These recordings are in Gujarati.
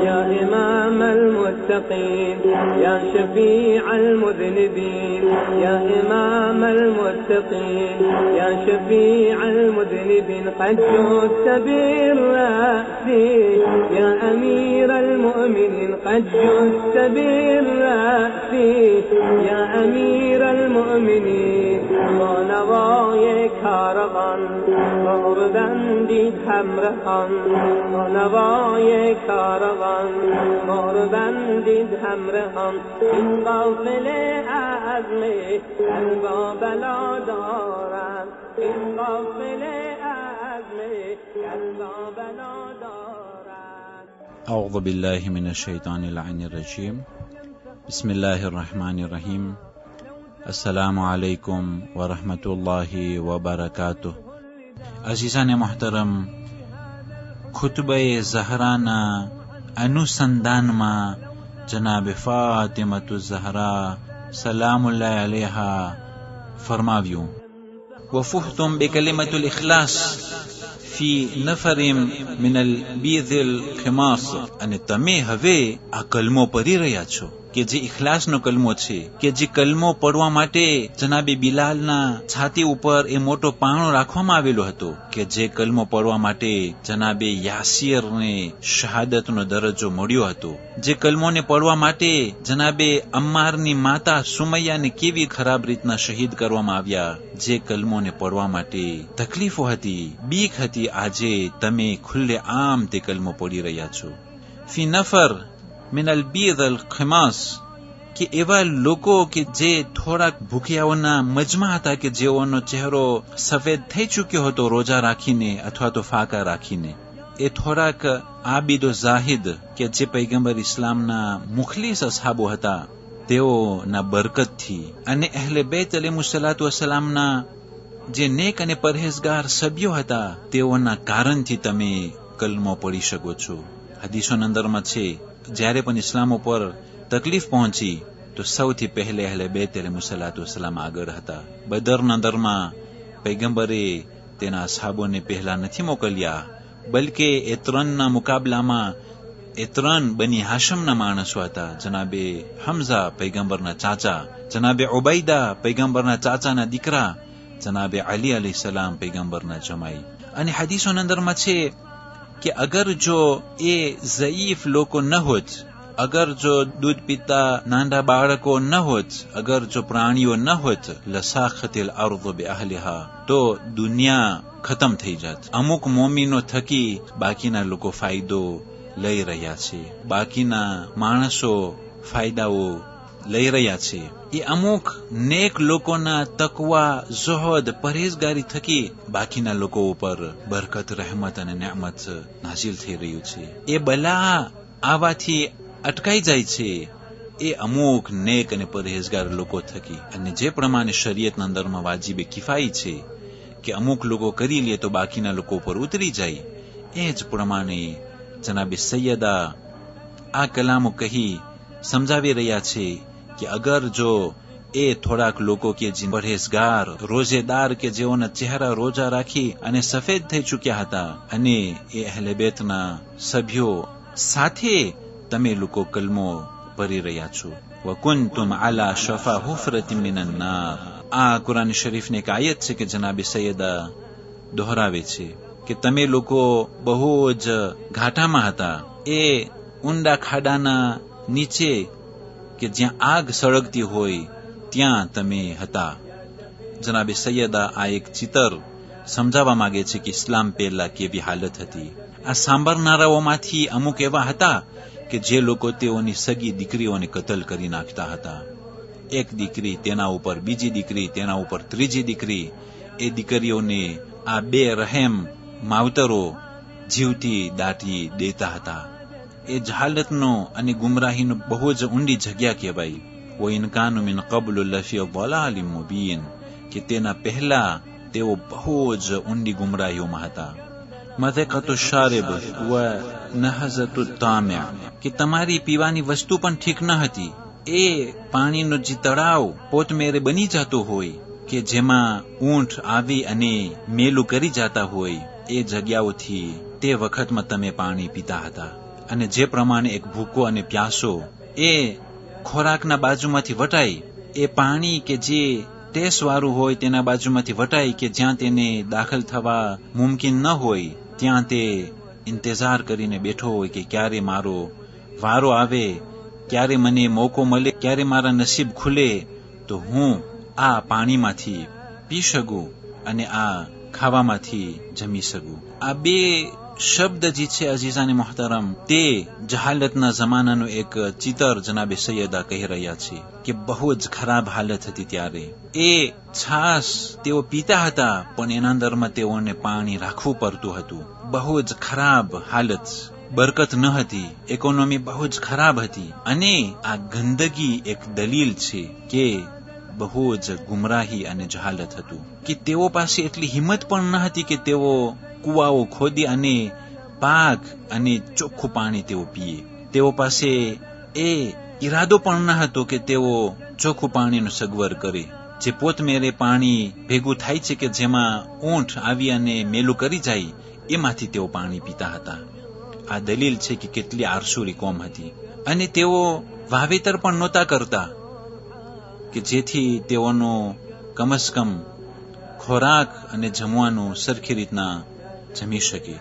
يا إمام المتقين يا شفيع المذنبين يا إمام المتقين يا شفيع المذنبين قد جئت بالرأس يا أمير المؤمنين قد جئت بالرأس يا أمير المؤمنين با نوای کاروان بردندید همراهان با نوای کاروان بردندید همراهان این قافله عزم قلبا بلا دارند این قافله عزم قلبا بلا دارند. اعوذ بالله من الشیطان اللعین الرجیم. بسم الله الرحمن الرحیم. السلام علیکم ورحمۃ اللہ وبرکاتہ. عزیزان محترم، خطبہ زہرانا انوسندان ما جناب فاطمۃ الزہرا سلام اللہ علیہا فرماویو: وفحتم بکلمۃ الاخلاص فی نفر من البیض الخماس. અને તમે હવે આ કલમો પઢી રહ્યા છો કે જે ઇખલાસનો કલમો છે, કે જે કલમો પડવા માટે જનાબે બિલાલના છાતી ઉપર એ મોટો પાણો રાખવામાં આવેલો હતો, કે જે કલમો પડવા માટે જનાબે યાસીરને શહાદતનો દરજ્જો મળ્યો હતો, જે કલમોને પડવા માટે જનાબે અમ્મારની માતા સુમૈયાને કેવી ખરાબ રીતના શહીદ કરવામાં આવ્યા, જે કલમોને પડવા માટે તકલીફો હતી, બીક હતી, આજે તમે ખુલ્લે આમ તે કલમો પડી રહ્યા છો. ફી નફર મિન અલબીદ અલખમાસ, કે એવા લોકો કે જે થોડાક ભૂખ્યાઓના મજમા હતા, કે જેઓનો ચહેરો સફેદ થઈ ચૂક્યો હતો રોજા રાખીને અથવા તો ફાકા રાખીને. એ થોડાક આબિદો ઝાહિદ કે જે પૈગંબર ઇસ્લામના મુખલીસ અસહાબો હતા, તેઓના બરકતથી અને અહેલે બેત અલૈહિસ્સલાતુ વસ્સલામના જે નેક અને પરહેઝગાર સભ્યો હતા, તેઓના કારણથી તમે કલમો પડી શકો છો. હદીસોના અંદરમાં છે, જ્યારે પણ ઇસ્લામ ઉપર તકલીફ પહોંચી તો સૌથી પહેલે અહેલે બેત અલૈહિસ્સલાતુ વસ્સલામ આગળ હતા. બદરના અંદરમાં પૈગંબરે તેના અસહાબોને પહેલા નથી મોકલ્યા, બલકે એ ત્રણના મુકાબલામાં એ ત્રણ બની હાશમના માણસો હતા. જનાબે હમઝા પૈગંબરના ચાચા, જનાબે ઉબૈદા પૈગંબરના ચાચાના દીકરા, જનાબે અલી અલૈહિસ્સલામ પૈગંબરના જમાઈ. અને હદીસોના અંદરમાં છે કે અગર જો એ ઝઈફ લોકો ન હોત, અગર જો દૂધ પીતા નાના બાળકો ન હોત, અગર જો પ્રાણીઓ ન હોત, લસાખતિલ અર્દ બિઅહલિહા, તો દુનિયા ખતમ થઈ જાત. અમુક મોમીનો થકી બાકીના લોકો ફાયદો લઈ રહ્યા છે, બાકીના માણસો ફાયદાઓ લઈ રહ્યા છે. એ અમુક નેક લોકોના તકવા, ઝુહદ, પरहेજગારી થકી બાકીના લોકો ઉપર બરકત, રહેમત અને નિયામત નાઝિલ થઈ રહ્યું છે. એ બલા આવાથી અટકાઈ જાય છે એ અમુક નેક અને પरहेજગાર લોકો થકી. અને જે પ્રમાણે શરીયતના અંદરમાં વાજીબે કિફાઈ છે કે અમુક લોકો કરી લે તો બાકીના લોકો ઉપર ઉતરી જાય, એ જ પ્રમાણે જનાબે સૈયદા આ કલામો કહી સમજાવી રહ્યા છે કે અગર જો એ થોડાક લોકો કે જે પરહેજગાર, રોઝેદાર, કે જેઓના ચહેરા રોજા રાખી અને સફેદ થઈ ચૂક્યા હતા, અને એ અહેલે બેતના સભ્યો સાથે તમે લોકો કલમો પઢી રહ્યા છો. વકુંતુમ અલા શફા હુફરતિન મિનન નાર. આ કુરાન શરીફની એક આયત છે કે જનાબે સૈયદા દોહરાવે છે કે તમે લોકો બહુ જ ઘાટામાં હતા, એ ઊંડા ખાડાના નીચે કે જ્યાં આગ સળગતી હોય ત્યાં તમે હતા. જનાબે સૈયદા આ એક ચિત્ર સમજાવવા માંગે છે કે ઇસ્લામ પહેલા કેવી હાલત હતી. આ સાંભળનારાઓમાંથી અમુક એવા હતા કે જે લોકો તેઓની સગી દીકરીઓને કતલ કરી નાખતા હતા. એક દીકરી, તેના ઉપર બીજી દીકરી, તેના ઉપર ત્રીજી દીકરી, એ દીકરીઓને આ બે રહેમ માવતરો જીવતી દાટી દેતા હતા. એ જહાલતનો અને ગુમરાહીનો બહુ જ ઊંડી જગ્યા કહેવાય. વો ઇનકાનુ મિન કબલુ લફી દલાલિમ મુબીન, કે તેના પહેલા તેઓ બહુ જ ઊંડી ગુમરાહીઓમાં હતા. મઝકતુ શારિબ વ નહઝતુ તામિ, કે તમારી પીવાની વસ્તુ પણ ઠીક ન હતી. એ પાણીનો જે તળાવ પોતમેરે બની જતો હોય, કે જેમાં ઊંટ આવી અને મેલું કરી જતા હોય, એ જગ્યાઓથી તે વખતમાં તમે પાણી પીતા હતા. અને જે પ્રમાણે એક ભૂકો અને પ્યાસો એ ખોરાકના બાજુમાંથી વટાય, એ પાણી કે જે ટેસ્ટવાળું હોય તેના બાજુમાંથી વટાય કે જ્યાં તેને દાખલ થવા મુમકિન ન હોય, ત્યાં તે ઇંતજાર કરીને બેઠો હોય કે ક્યારે મારો વારો આવે, ક્યારે મને મોકો મળે, ક્યારે મારા નસીબ ખુલે તો હું આ પાણીમાંથી પી શકું અને આ ખાવામાંથી જમી શકું. આ બે શબ્દ જે છે અજીઝાને મોહતરમ, તે જહાલતના જમાનાનું એક ચિત્ર જનાબે સૈયદા કહી રહ્યા છે કે બહુ જ ખરાબ હાલત હતી ત્યારે. એ છાસ તેઓ પીતા હતા પણ એના અંદરમાં તેઓને પાણી રાખવું પડતું હતું. બહુ જ ખરાબ હાલત, બરકત ન હતી, ઇકોનોમી બહુ જ ખરાબ હતી. અને આ ગંદકી એક દલીલ છે કે બહુ જ ગુમરાહી અને જહાલત હતું કે તેઓ પાસે એટલી હિંમત પણ ન હતી કે તેઓ કુવાઓ ખોદી અને પાક અને ચોખ્ખું પાણી તેઓ પીએ. તેઓ પાસે એ ઈરાદો પણ ન હતો કે તેઓ ચોખ્ખું પાણીનું સગવડ કરે. જે પોતમેરે પાણી ભેગું થાય છે કે જેમાં ઊંટ આવી અને મેલું કરી જાય, એમાંથી તેઓ પાણી પીતા હતા. આ દલીલ છે કે કેટલી આરસુરી કોમ હતી. અને તેઓ વાવેતર પણ નહોતા કરતા કે જેથી તેઓનો કમસકમ ખોરાક અને જમવાનું સરખી રીતના જમી શકે.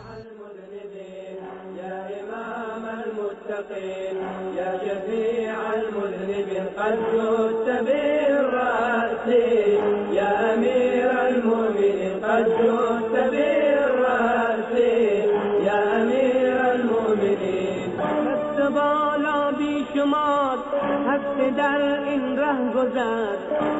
هست در این ره گذر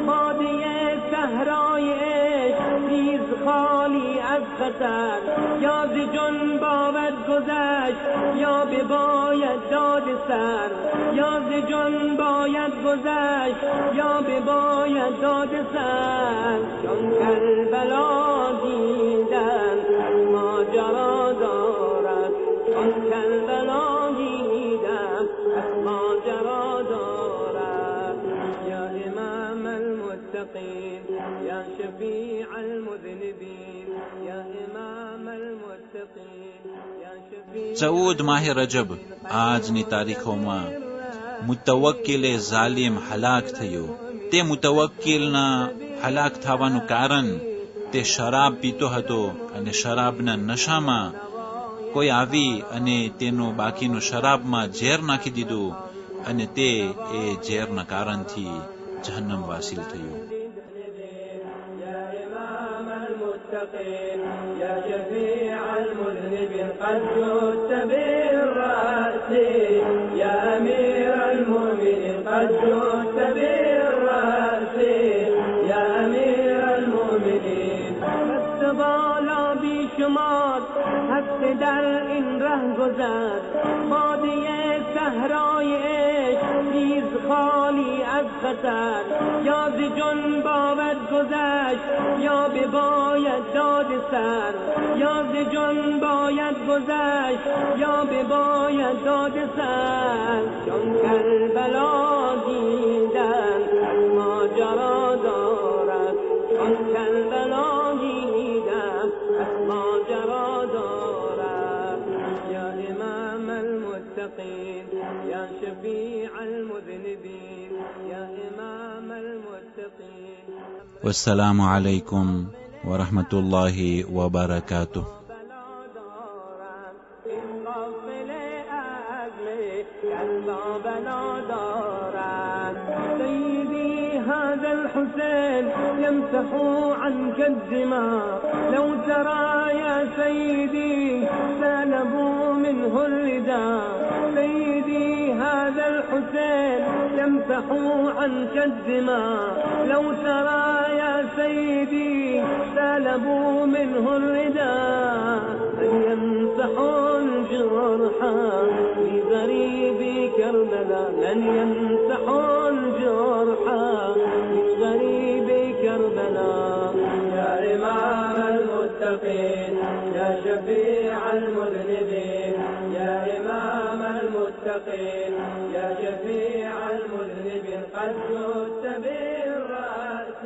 بادیه صحرای عشق نیز خالی از خطر. یا ز جان باید گذشت یا بباید داد سر. یا ز جان باید گذشت یا بباید داد سر. چون کربلا دیدن ماجرا دارد. چون کربلا دیدن ماجرا دارد. یا امام المتقین یا شفیع المذنبین یا امام المتقین یا شفیع. 14 માહ રજબ આજની તારીખોમાં મુતવક્કિલે ઝાલિમ હલાક થયો. તે મુતવક્કિલના હલાક થવાનું કારણ તે શરાબ પીતો હતો અને શરાબના નશામાં કોઈ આવી અને તેનું બાકીનું શરાબમાં ઝેર નાખી દીધું અને તે એ ઝેરના કારણથી જહન્નમ વાસિલ થયું. يا شفيع المذنبين قد جئت بالرأس. يا أمير المؤمنين قد جئت بالرأس. يا أمير المؤمنين دست بالا بیشمار هست در این ره گذر بادیه صحرای عشق نیز خالی از خطر. یا ز جان باید گذشت یا بباید داد سر. یا ز جان باید گذشت یا بباید داد سر. چون کربلا دیدن ماجرا دارد. چون کربلا دیدن ماجرا دارد. یا امام المتقین یا شفیع المذنبین یا امام المتقین. والسلام علیکم ورحمة الله وبركاته. سيدي هذا الحسين يمسح عنك الدماء. لو ترى يا سيدي سالبوا منه الرداء. سيدي هذا الحسين يمسح عنك الدماء. لو ترى يا سيدي سالبوا منه الرداء. من يمسح الجرح بغريب كربلاء. من يمسح الجرح بغريب كربلاء. يا إمام المتقين يا شفيع المذنبين يا إمام المتقين يا شفيع المذنبين قد جئت بالرأس.